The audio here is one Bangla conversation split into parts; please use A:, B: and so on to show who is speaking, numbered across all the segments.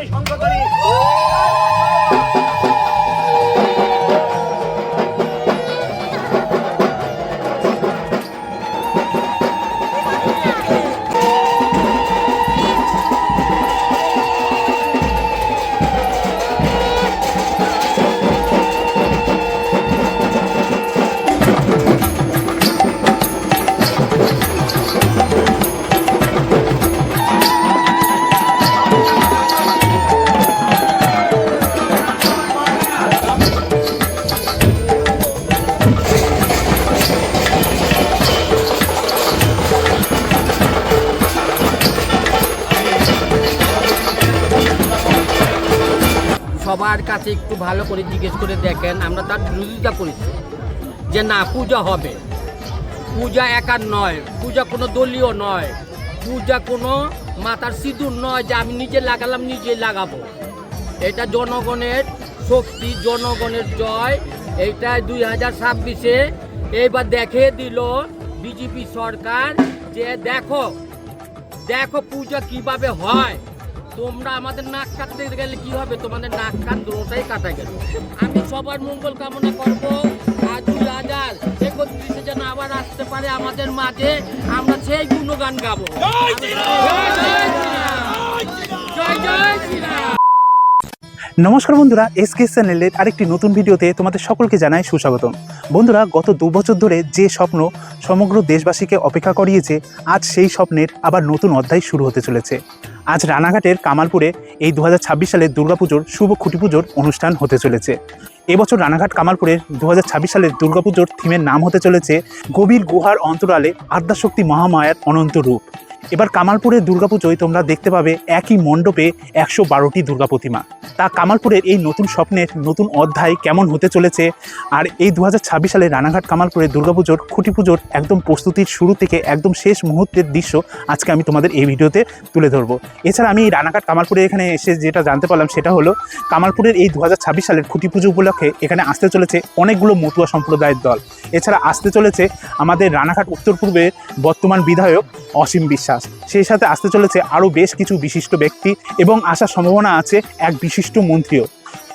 A: শঙ্খধ্বনি শঙ্খধ্বনি।
B: সবার কাছে একটু ভালো করে জিজ্ঞেস করে দেখেন, আমরা তার বিরোধিতা করেছি যে না পূজা হবে। পূজা একার নয়, পূজা কোনো দলীয় নয়, পূজা কোনো মাথার সিঁদুর নয় যে আমি নিজে লাগালাম নিজে লাগাবো। এটা জনগণের শক্তি, জনগণের জয়। এইটা 2026-এ এইবার দেখিয়ে দিল বিজেপি সরকার যে দেখো দেখো পূজা কিভাবে হয়। তোমরা আমাদের নাক কাটতে গেলে কি হবে, তোমাদের নাক কান দুটোটাই কাটা গেল। আমি সবার মঙ্গল কামনা করবো। আর 2031-এ যেন আবার আসতে পারে আমাদের মাঝে, আমরা সেই গুণগান গাবো। জয় জয় শ্রীরাম।
C: নমস্কার বন্ধুরা, এসকে চ্যানেলের আরেকটি নতুন ভিডিওতে তোমাদের সকলকে জানাই সুস্বাগতম। বন্ধুরা, গত 2 বছর ধরে যে স্বপ্ন সমগ্র দেশবাসীকে অপেক্ষা করিয়েছে, আজ সেই স্বপ্নের আবার নতুন অধ্যায় শুরু হতে চলেছে। আজ রানাঘাটের কামালপুরে এই 2026 সালের দুর্গাপুজোর শুভ খুঁটি পুজোর অনুষ্ঠান হতে চলেছে। এবছর রানাঘাট কামালপুরের 2026 সালের দুর্গাপুজোর থিমের নাম হতে চলেছে গভীর গুহার অন্তরালে আদ্যাশক্তি মহামায়ার অনন্ত রূপ। এবার কামালপুরের দুর্গাপুজোয় তোমরা দেখতে পাবে একই মণ্ডপে 112টি দুর্গা প্রতিমা। তা কামালপুরের এই নতুন স্বপ্নের নতুন অধ্যায় কেমন হতে চলেছে, আর এই 2026 সালে রানাঘাট কামালপুরের দুর্গাপুজোর খুঁটি পুজোর একদম প্রস্তুতির শুরু থেকে একদম শেষ মুহূর্তের দৃশ্য আজকে আমি তোমাদের এই ভিডিওতে তুলে ধরবো। এছাড়া আমি এই রানাঘাট কামালপুরে এখানে এসে যেটা জানতে পারলাম সেটা হলো কামালপুরের এই 2026 সালের খুঁটি পুজো উপলক্ষে এখানে আসতে চলেছে অনেকগুলো মতুয়া সম্প্রদায়ের দল। এছাড়া আসতে চলেছে আমাদের রানাঘাট উত্তর পূর্বের বর্তমান বিধায়ক অসীম বিশ্বাস, সেই সাথে আসতে চলেছে আরও বেশ কিছু বিশিষ্ট ব্যক্তি এবং আসার সম্ভাবনা আছে এক বিশিষ্ট মন্ত্রীও।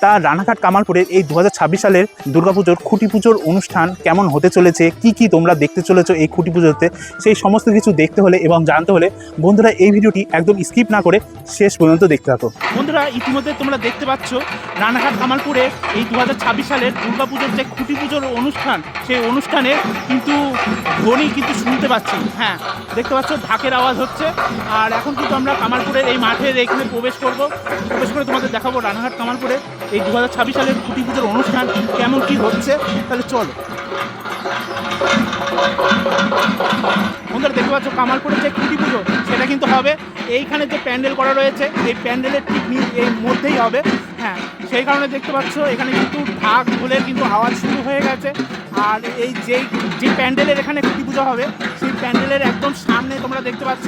C: তা রানাঘাট কামালপুরের এই 2026 সালের দুর্গাপুজোর খুঁটি পুজোর অনুষ্ঠান কেমন হতে চলেছে, কি কি তোমরা দেখতে চলেছো এই খুঁটি পুজোতে, সেই সমস্ত কিছু দেখতে হলে এবং জানতে হলে বন্ধুরা এই ভিডিওটি একদম স্কিপ না করে শেষ পর্যন্ত দেখতে থাকো।
D: বন্ধুরা, ইতিমধ্যে তোমরা দেখতে পাচ্ছ রানাঘাট কামালপুরে এই 2026 সালের দুর্গাপুজোর যে খুঁটি পুজোর অনুষ্ঠান, সেই অনুষ্ঠানে কিন্তু ধ্বনি কিন্তু শুনতে পাচ্ছি। হ্যাঁ, দেখতে পাচ্ছ ঢাকের আওয়াজ হচ্ছে। আর এখন কিন্তু আমরা কামালপুরের এই মাঠের এখানে প্রবেশ করে তোমাদের দেখাবো রানাঘাট কামালপুরে এই 2026 সালের খুঁটি পুজোর অনুষ্ঠান কেমন কি হচ্ছে। তাহলে চলো বন্ধুরা, দেখতে পাচ্ছ কামালপুরের যে খুঁটি পুজো সেটা কিন্তু হবে এইখানে যে প্যান্ডেল করা রয়েছে, এই প্যান্ডেলের ঠিক এই মধ্যেই হবে। হ্যাঁ, সেই কারণে দেখতে পাচ্ছ এখানে কিন্তু ঢাক ঢোলের কিন্তু আওয়াজ শুরু হয়ে গেছে। আর এই যে প্যান্ডেলের এখানে খুঁটি পুজো হবে, সেই প্যান্ডেলের একদম সামনে তোমরা দেখতে পাচ্ছ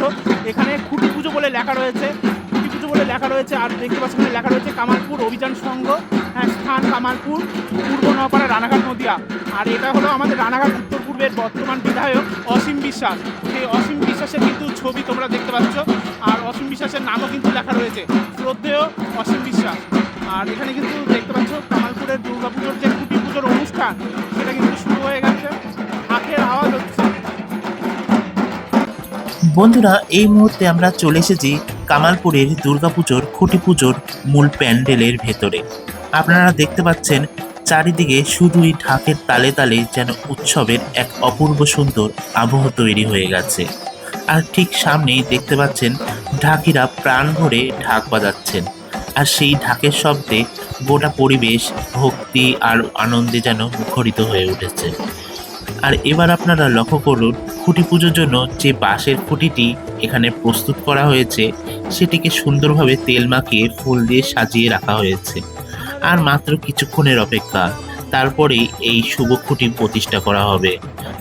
D: এখানে খুঁটি পুজো বলে লেখা রয়েছে, আর দেখতে পাচ্ছ এখানে লেখা রয়েছে কামালপুর অভিযান সংঘ, হ্যাঁ, স্থান কামালপুর, পূর্ব নওপাড়া, রানাঘাট, নদিয়া। আর এটা হলো আমাদের রানাঘাট উত্তর পূর্বের বর্তমান বিধায়ক অসীম বিশ্বাস। সেই অসীম বিশ্বাসের কিন্তু ছবি তোমরা দেখতে পাচ্ছ, আর অসীম বিশ্বাসের নামও কিন্তু লেখা রয়েছে, শ্রদ্ধেয় অসীম বিশ্বাস। আর এখানে কিন্তু দেখতে পাচ্ছ কামালপুরের দুর্গাপুজোর যে খুঁটি পুজোর অনুষ্ঠান সেটা কিন্তু শুরু হয়ে গেছে, ঢাকের আওয়াজ হচ্ছে।
E: বন্ধুরা, এই মুহূর্তে আমরা চলে এসেছি কামালপুরের দুর্গাপুজোর খুঁটি পুজোর মূল প্যান্ডেলের ভেতরে। আপনারা দেখতে পাচ্ছেন চারিদিকে শুধুই ঢাকের তালে তালে যেন উৎসবের এক অপূর্ব সুন্দর আবহ তৈরি হয়ে গেছে। আর ঠিক সামনেই দেখতে পাচ্ছেন ঢাকিরা প্রাণ ভরে ঢাক বাজাচ্ছেন, আর সেই ঢাকের শব্দে গোটা পরিবেশ ভক্তি আর আনন্দে যেন মুখরিত হয়ে উঠেছে। আর এবার আপনারা লক্ষ্য করুন, খুঁটি পুজোর জন্য যে বাঁশের খুঁটিটি এখানে প্রস্তুত করা হয়েছে সেটিকে সুন্দরভাবে তেল মাখিয়ে ফুল দিয়ে সাজিয়ে রাখা হয়েছে। আর মাত্র কিছুক্ষণের অপেক্ষা, তারপরেই এই শুভ খুঁটি প্রতিষ্ঠা করা হবে,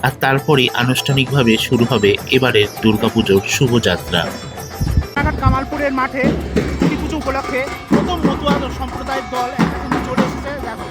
E: আর তারপরেই আনুষ্ঠানিকভাবে শুরু হবে এবারের দুর্গাপুজোর শুভযাত্রা।
D: কামালপুরের মাঠে খুঁটি পুজো উপলক্ষে প্রথম মতুয়া সম্প্রদায়ের দল একটা কিন্তু চলে এসেছে। দেখো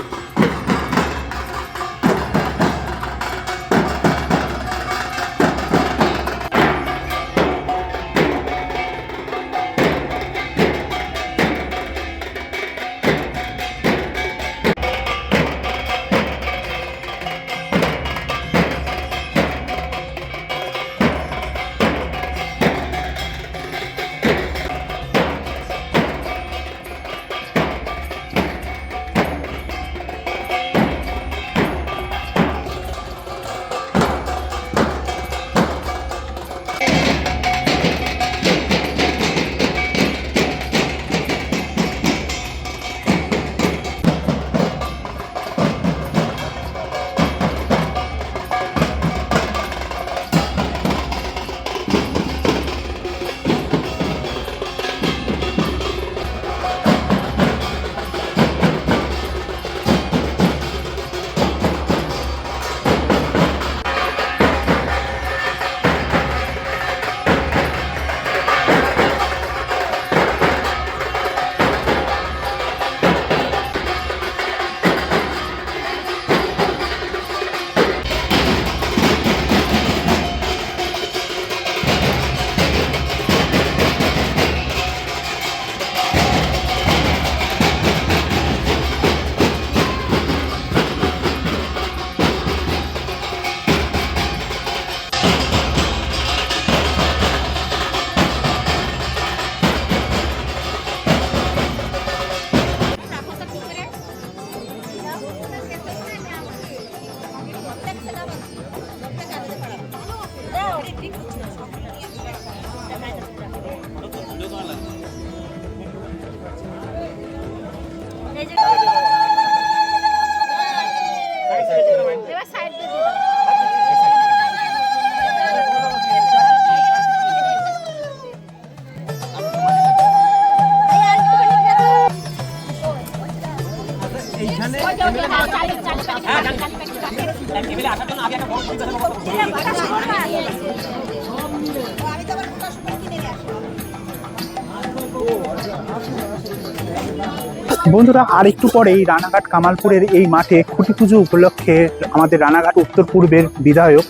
C: বন্ধুরা আর একটু পরেই রানাঘাট কামালপুরের এই মাঠে খুঁটি পুজো উপলক্ষে আমাদের রানাঘাট উত্তর পূর্বের বিধায়ক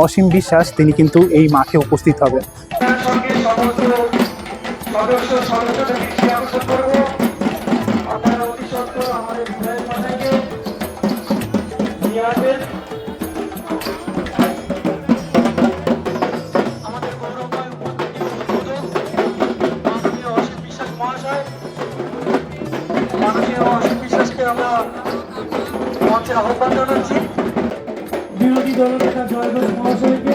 C: অসীম বিশ্বাস তিনি কিন্তু এই মাঠে উপস্থিত হবেন।
A: আহ্বান জানাচ্ছি বিরোধী দলনেতা জয়ঘোষ মহাশয়কে।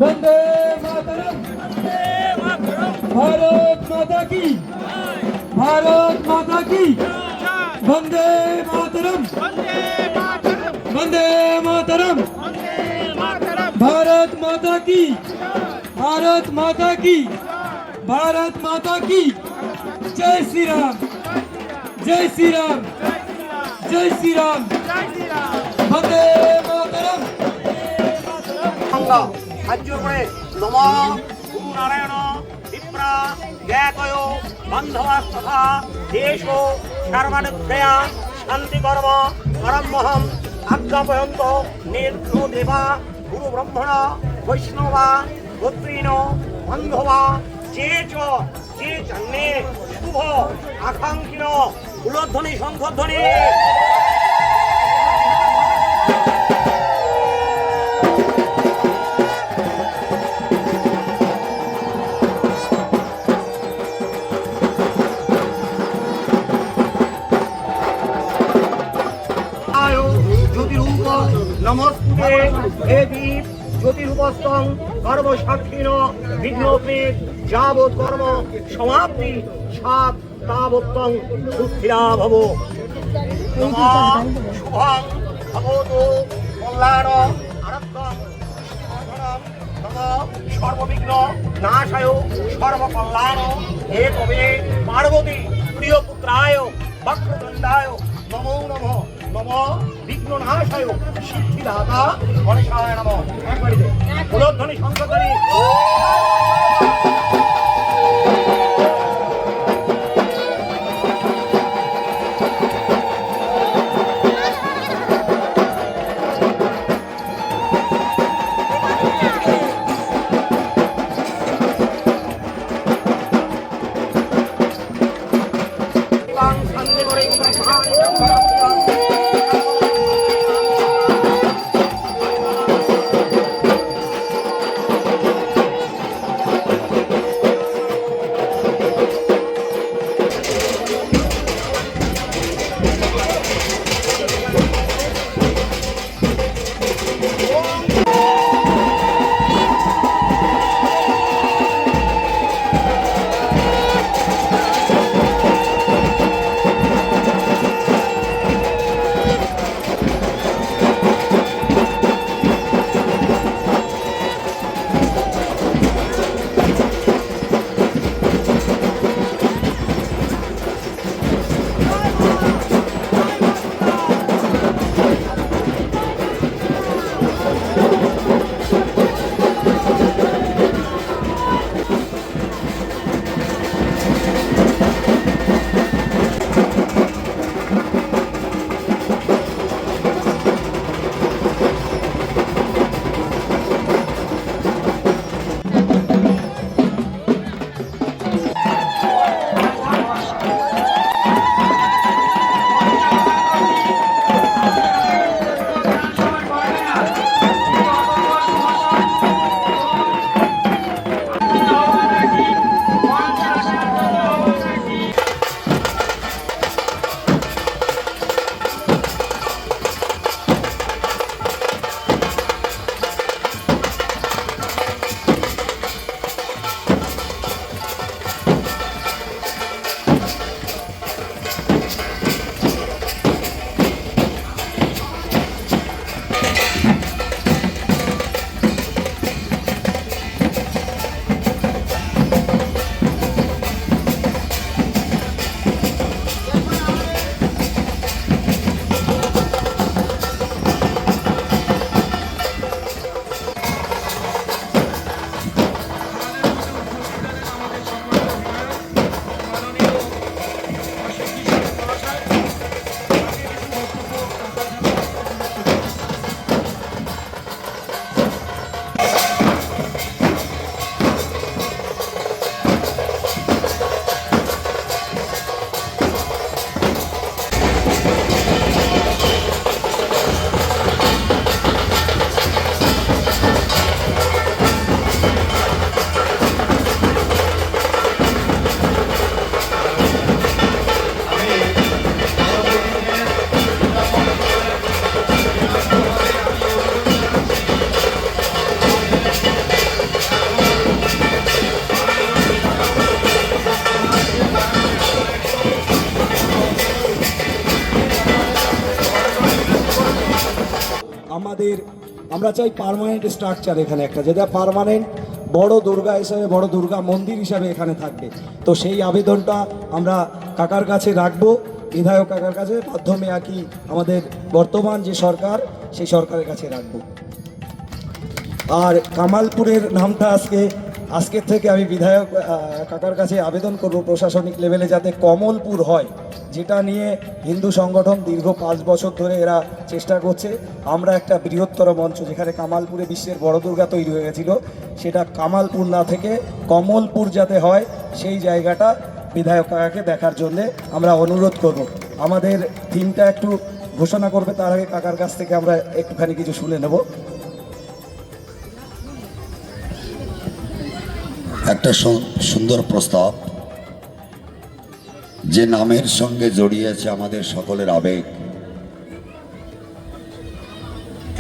A: বন্দে মাতরম, ভারত মাতা কি, ভারত মাতা কি, বন্দে মাতরম, বন্দে মাতরম, भारत माता की, भारत माता की, भारत माता की, जय श्री राम, जय श्री राम, जय श्री राम, वंदे मातरम।
F: नम गुरु नारायण विप्रा व्याकय बंधवस्तथा देशो सर्वानुदया शांति कर्म परमहम आज्ञापयन्त निर्भो देवा गुरु ब्रह्मण वैष्णवा गोत्रीण बंधवा जे जन्मे शुभ आकांक्षिण उलध्वनि शंखध्वनि। नमस्ते देवी ज्योतिरूपस्थं कर्मसाक्षिण विघ्नोपे यावत् कर्म समाप्ति सात तावत्तं सुस्थिरा भव। नमः शुभं भवतु कल्याण आरब्धं शुभकरं नमः सर्वविघ्न नाशाय सर्वकल्याण हेतवे पार्वती प्रियपुत्राय वक्रतुण्डाय नमो नमः नमः विघ्ननाशाय सिद्धिदाता गणेशाय नमः। उलध्वनि शंखध्वनि।
G: আমরা চাই পার্মানেন্ট স্ট্রাকচার এখানে একটা, যেটা পার্মানেন্ট বড় দুর্গা হিসাবে, বড় দুর্গা মন্দির হিসাবে এখানে থাকবে। তো সেই আবেদনটা আমরা কাকার কাছে রাখবো, বিধায়ক কাকার কাছে, মাধ্যমে একই আমাদের বর্তমান যে সরকার সেই সরকারের কাছে রাখবো। আর কামালপুরের নামটা আজকের থেকে আমি বিধায়ক কাকার কাছে আবেদন করব প্রশাসনিক লেভেলে যাতে কমলপুর হয়, যেটা নিয়ে হিন্দু সংগঠন দীর্ঘ 5 বছর ধরে এরা চেষ্টা করছে। আমরা একটা বৃহত্তর মঞ্চ, যেখানে কামালপুরে বিশ্বের বড় দুর্গা তৈরি হয়ে গেছিল, সেটা কামালপুর না থেকে কমলপুর যাতে হয়, সেই জায়গাটা বিধায়ক কাকাকে দেখার জন্যে আমরা অনুরোধ করব। আমাদের থিমটা একটু ঘোষণা করবে, তার আগে কাকার কাছ থেকে আমরা একটুখানি কিছু শুনে নেব।
H: একটা সুন্দর প্রস্তাব, যে নামের সঙ্গে জড়িয়ে আছে আমাদের সকলের আবেগ।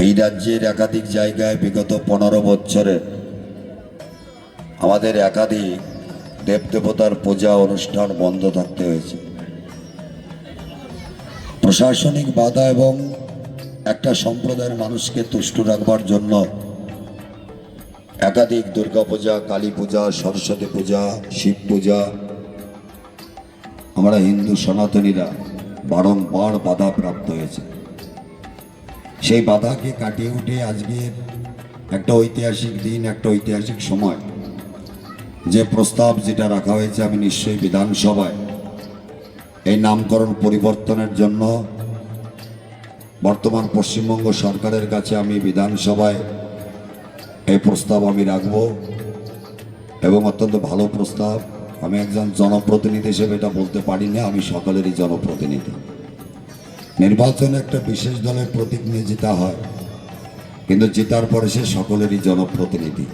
H: এই রাজ্যের একাধিক জায়গায় বিগত 15 বছরে আমাদের একাধিক দেবদেবতার পূজা অনুষ্ঠান বন্ধ থাকতে হয়েছে। প্রশাসনিক বাধা এবং একটা সম্প্রদায়ের মানুষকে তুষ্ট রাখবার জন্য একাধিক দুর্গা পূজা, কালী পূজা, সরস্বতী পূজা, শিব পূজা আমরা হিন্দু সনাতনীরা বারংবার বাধা প্রাপ্ত হয়েছে। সেই বাধাকে কাটিয়ে উঠে আজকের একটা ঐতিহাসিক দিন, একটা ঐতিহাসিক সময়, যে প্রস্তাব যেটা রাখা হয়েছে, আমি নিশ্চয়ই বিধানসভায় এই নামকরণ পরিবর্তনের জন্য বর্তমান পশ্চিমবঙ্গ সরকারের কাছে আমি বিধানসভায় এই প্রস্তাব আমি রাখব। এবং অত্যন্ত ভালো প্রস্তাব। আমি একজন জনপ্রতিনিধি হিসেবে এটা বলতে পারি না, আমি সকলেরই জনপ্রতিনিধি। নির্বাচনে একটা বিশেষ দলের প্রতীক নিয়ে জেতা হয়, কিন্তু জেতার পরে সে সকলেরই জনপ্রতিনিধি,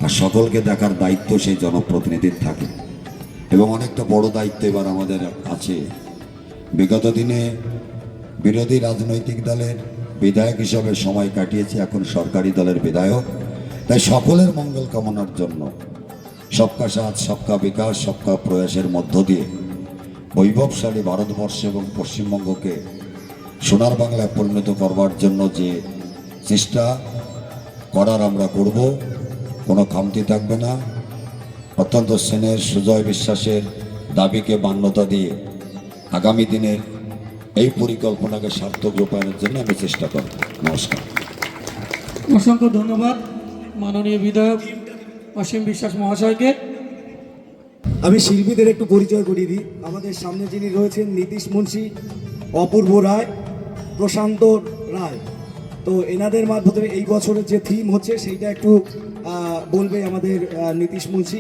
H: আর সকলকে দেখার দায়িত্ব সেই জনপ্রতিনিধির থাকে, এবং অনেকটা বড় দায়িত্ব এবার আমাদের আছে। বিগত দিনে বিরোধী রাজনৈতিক দলের বিধায়ক হিসাবে সময় কাটিয়েছি, এখন সরকারি দলের বিধায়ক। তাই সকলের মঙ্গল কামনার জন্য সবকা সাথ, সবকা বিকাশ, সবকা প্রয়াসের মধ্য দিয়ে বৈভবশালী ভারতবর্ষ এবং পশ্চিমবঙ্গকে সোনার বাংলায় পরিণত করবার জন্য যে চেষ্টা করার আমরা করব, কোনো খামতি থাকবে না। অত্যন্ত স্নেহের সুজয় বিশ্বাসের দাবিকে মান্যতা দিয়ে আগামী দিনের এই পরিকল্পনাকে সার্থক রূপায়ণের জন্য আমি চেষ্টা করব। নমস্কার।
A: অসংখ্য ধন্যবাদ মাননীয় বিধায়ক অসীম বিশ্বাস মহাশয়কে।
G: আমি শিল্পীদের একটু পরিচয় করিয়ে দিই। আমাদের সামনে যিনি রয়েছেন নীতিশ মুন্সি, অপূর্ব রায়, প্রশান্ত রায়। তো এনাদের মাধ্যমে এই বছরের যে থিম হচ্ছে সেইটা একটু বলবে আমাদের নীতিশ মুন্সি।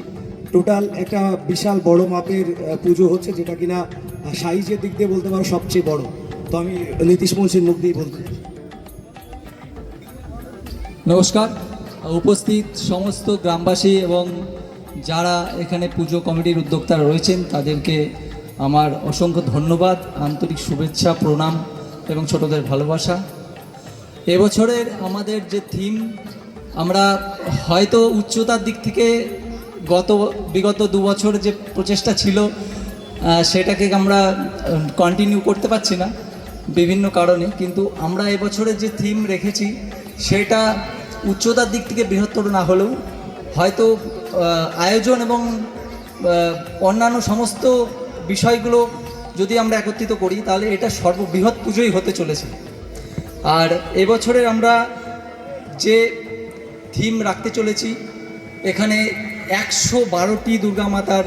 G: টোটাল একটা বিশাল বড় মাপের পুজো হচ্ছে, যেটা কিনা সাইজের দিক দিয়ে বলতে পারো সবচেয়ে বড়। তো আমি নীতিশ মুন্সির মুখ দিয়ে বলতে।
I: নমস্কার। উপস্থিত সমস্ত গ্রামবাসী এবং যারা এখানে পুজো কমিটির উদ্যোক্তারা রয়েছেন তাদেরকে আমার অসংখ্য ধন্যবাদ, আন্তরিক শুভেচ্ছা, প্রণাম এবং ছোটদের ভালোবাসা। এবছরের আমাদের যে থিম, আমরা হয়তো উচ্চতার দিক থেকে বিগত 2 বছর যে প্রচেষ্টা ছিল সেটাকে আমরা কন্টিনিউ করতে পারছি না বিভিন্ন কারণে, কিন্তু আমরা এবছরের যে থিম রেখেছি সেটা উচ্চতার দিক থেকে বৃহত্তর না হলেও হয়তো আয়োজন এবং অন্যান্য সমস্ত বিষয়গুলো যদি আমরা একত্রিত করি তাহলে এটা সর্ববৃহৎ পুজোই হতে চলেছে। আর এবছরের আমরা যে থিম রাখতে চলেছি, এখানে 112টি দুর্গা মাতার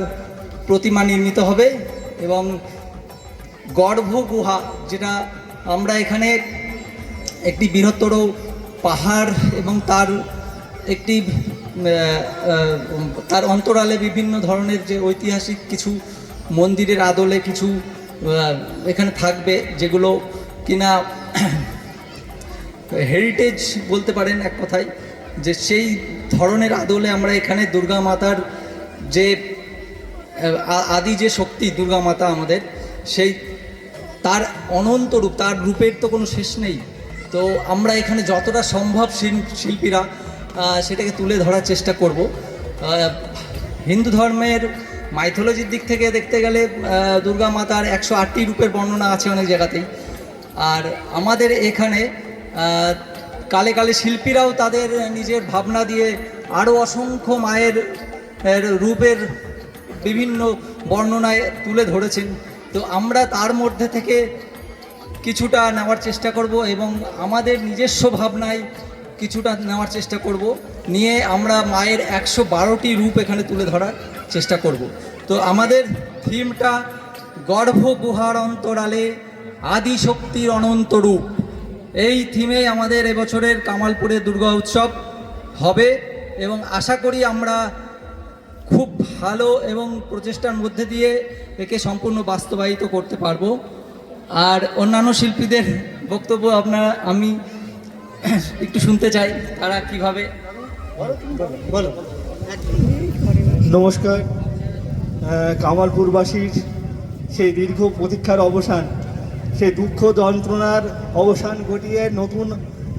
I: প্রতিমা নির্মিত হবে এবং গর্ভগুহা, যেটা আমরা এখানে একটি বৃহত্তর পাহাড় এবং তার অন্তরালে বিভিন্ন ধরনের যে ঐতিহাসিক কিছু মন্দিরের আদলে কিছু এখানে থাকবে, যেগুলো কিনা হেরিটেজ বলতে পারেন এক কথায়, যে সেই ধরনের আদলে আমরা এখানে দুর্গা মাতার যে আদি যে শক্তি দুর্গা মাতা আমাদের, সেই তার অনন্ত রূপ, তার রূপের তো কোনো শেষ নেই। তো আমরা এখানে যতটা সম্ভব শিল্পীরা সেটাকে তুলে ধরার চেষ্টা করব। হিন্দু ধর্মের মাইথোলজির দিক থেকে দেখতে গেলে দুর্গা মাতার 108টি রূপের বর্ণনা আছে অনেক জায়গাতেই। আর আমাদের এখানে কালে কালে শিল্পীরাও তাদের নিজের ভাবনা দিয়ে আরও অসংখ্য মায়ের রূপের বিভিন্ন বর্ণনায় তুলে ধরেছেন। তো আমরা তার মধ্যে থেকে কিছুটা নেওয়ার চেষ্টা করব এবং আমাদের নিজস্ব ভাবনায় কিছুটা নেওয়ার চেষ্টা করব, নিয়ে আমরা মায়ের 112টি রূপ এখানে তুলে ধরার চেষ্টা করব। তো আমাদের থিমটা গর্ভ গুহার অন্তরালে আদি শক্তির অনন্ত রূপ, এই থিমে আমাদের এবছরের কামালপুরে দুর্গা উৎসব হবে এবং আশা করি আমরা খুব ভালো এবং প্রচেষ্টার মধ্যে দিয়ে একে সম্পূর্ণ বাস্তবায়িত করতে পারবো। আর অন্যান্য শিল্পীদের বক্তব্য আমি একটু শুনতে চাই, তারা কিভাবে বলো।
J: নমস্কার। কামালপুরবাসীর সেই দীর্ঘ প্রতীক্ষার অবসান, সেই দুঃখ যন্ত্রণার অবসান ঘটিয়ে নতুন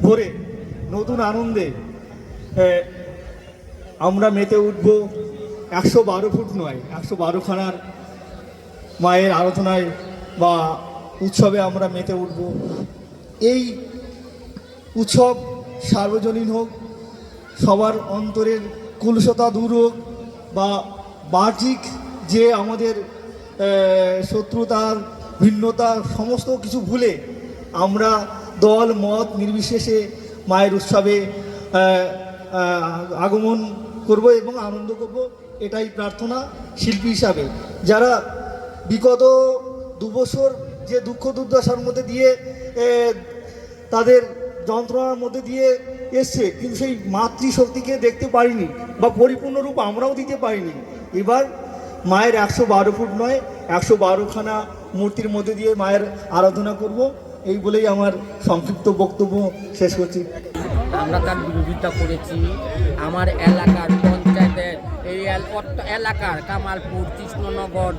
J: ভোরে নতুন আনন্দে আমরা মেতে উঠব। 112 ফুট নয়, 112খানার মায়ের আরাধনায় বা উৎসবে আমরা মেতে উঠব। এই উৎসব সার্বজনীন হোক, সবার অন্তরের কুলসতা দূর হোক, বা বাহ্যিক যে আমাদের শত্রুতার ভিন্নতা সমস্ত কিছু ভুলে আমরা দল মত নির্বিশেষে মায়ের উৎসবে আগমন করব এবং আনন্দ করব, এটাই প্রার্থনা শিল্পী হিসাবে। যারা বিগত 2 বছর যে দুঃখ দুর্দশার মধ্যে দিয়ে তাদের যন্ত্রণার মধ্যে দিয়ে এসছে, কিন্তু সেই মাতৃশক্তিকে দেখতে পারিনি বা পরিপূর্ণ রূপ আমরাও দিতে পারিনি। এবার মায়ের 112 ফুট নয়, 112খানা মূর্তির মধ্যে দিয়ে মায়ের আরাধনা করব, এই বলেই আমার সংক্ষিপ্ত বক্তব্য শেষ করছি।
B: আমরা তার বিরোধিতা করেছি। আমার এলাকার পঞ্চায়েতের এই এলাকার কামালপুর, কৃষ্ণনগর,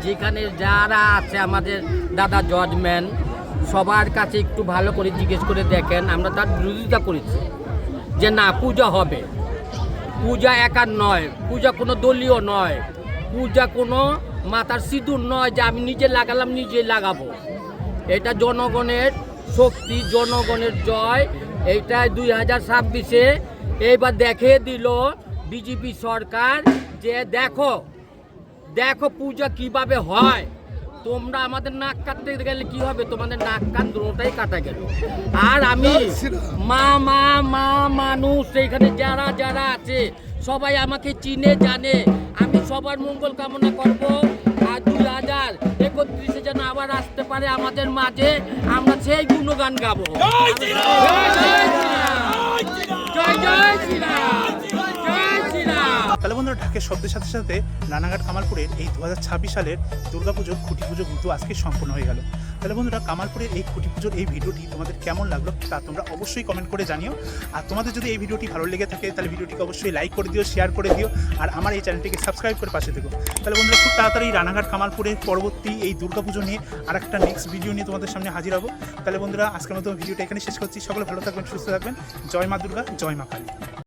B: যেখানে যারা আছে আমাদের দাদা জজম্যান, সবার কাছে একটু ভালো করে জিজ্ঞেস করে দেখেন। আমরা তার বিরোধিতা করেছি যে না, পূজা হবে। পূজা একার নয়, পূজা কোনো দলীয় নয়, পূজা কোনো মাথার সিঁদুর নয় যে আমি নিজে লাগালাম নিজে লাগাবো। এটা জনগণের শক্তি, জনগণের জয়। এইটাই 2026-এ এইবার দেখিয়ে দিল বিজেপি সরকার যে দেখো পূজা কিভাবে হয়। তোমরা আমাদের নাক কাটতে গেলে কি হবে, তোমাদের নাক কান দুটোটাই কাটা গেল। আর আমি মানুষ এইখানে যারা আছে সবাই আমাকে চিনে জানে, আমি সবার মঙ্গল কামনা করব। আর 2031-এ যেন আবার আসতে পারে আমাদের মাঝে, আমরা সেই গুণগান গাবো। জয় জয় শ্রীরাম।
C: তাহলে বন্ধুরা, ঢাকের শব্দের সাথে সাথে রানাঘাট কামালপুরের এই 2026 সালের দুর্গাপুজোর খুঁটি পুজো কিন্তু আজকে সম্পন্ন হয়ে গেল। তাহলে বন্ধুরা, কামালপুরের এই খুঁটি পুজোর এই ভিডিওটি তোমাদের কেমন লাগলো তা তোমরা অবশ্যই কমেন্ট করে জানিও। আর তোমাদের যদি এই ভিডিওটি ভালো লেগে থাকে তাহলে ভিডিওটিকে অবশ্যই লাইক করে দিও, শেয়ার করে দিও, আর আমার এই চ্যানেলটিকে সাবস্ক্রাইব করে পাশে থেকো। তাহলে বন্ধুরা, খুব তাড়াতাড়ি রানাঘাট কামালপুরের পরবর্তী এই দুর্গাপুজো নিয়ে আর একটা নেক্সট ভিডিও নিয়ে তোমাদের সামনে হাজির হবো। তাহলে বন্ধুরা, আজকের মতো ভিডিওটা এখানে শেষ করছি। সকলে ভালো থাকবেন, সুস্থ থাকবেন। জয় মা দুর্গা, জয় মা কালী।